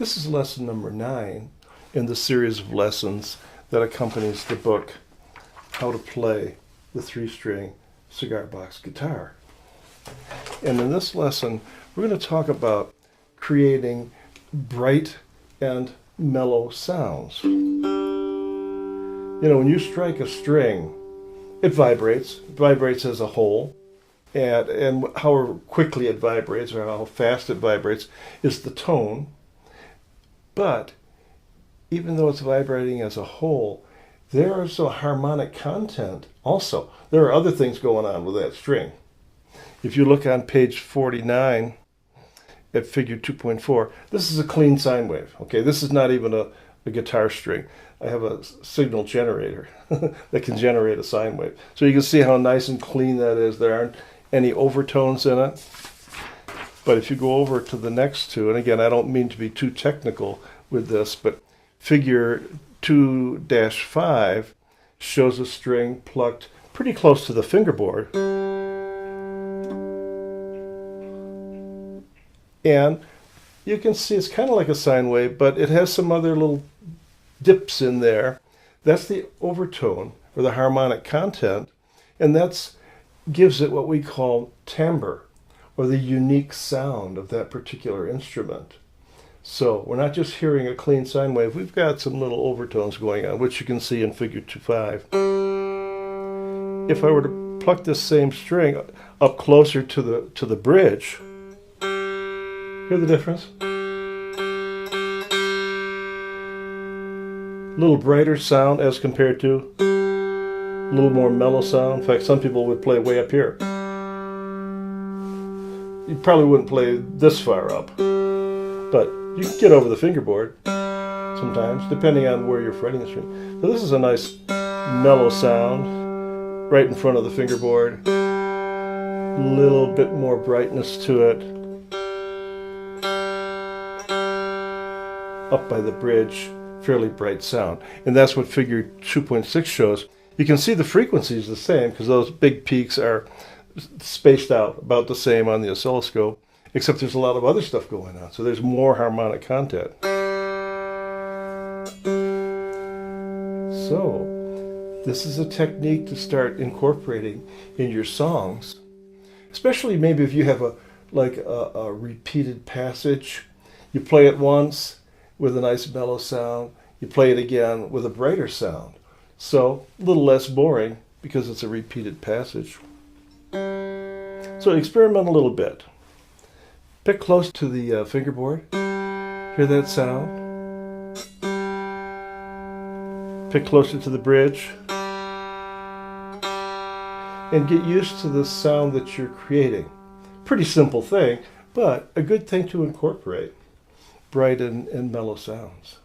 This is lesson number 9 in the series of lessons that accompanies the book, How to Play the 3-String Cigar Box Guitar. And in this lesson, we're going to talk about creating bright and mellow sounds. You know, when you strike a string, it vibrates as a whole, and how quickly it vibrates or how fast it vibrates is the tone. But even though it's vibrating as a whole, there is a harmonic content also. There are other things going on with that string. If you look on page 49 at figure 2.4, this is a clean sine wave. Okay, this is not even a guitar string. I have a signal generator that can generate a sine wave. So you can see how nice and clean that is. There aren't any overtones in it. But if you go over to the next two, and again, I don't mean to be too technical with this, but figure 2-5 shows a string plucked pretty close to the fingerboard. And you can see it's kind of like a sine wave, but it has some other little dips in there. That's the overtone or the harmonic content, and that's gives it what we call timbre, or the unique sound of that particular instrument. So we're not just hearing a clean sine wave, we've got some little overtones going on, which you can see in figure 2.5. If I were to pluck this same string up closer to the bridge, hear the difference? A little brighter sound as compared to a little more mellow sound. In fact, some people would play way up here. You probably wouldn't play this far up, but you can get over the fingerboard sometimes, depending on where you're fretting the string. So this is a nice mellow sound right in front of the fingerboard. A little bit more brightness to it. Up by the bridge, fairly bright sound. And that's what figure 2.6 shows. You can see the frequency is the same because those big peaks are spaced out about the same on the oscilloscope, except there's a lot of other stuff going on. So there's more harmonic content. So this is a technique to start incorporating in your songs, especially maybe if you have a repeated passage. You play it once with a nice mellow sound. You play it again with a brighter sound. So a little less boring because it's a repeated passage. So experiment a little bit. Pick close to the fingerboard. Hear that sound. Pick closer to the bridge. And get used to the sound that you're creating. Pretty simple thing, but a good thing to incorporate. Bright and mellow sounds.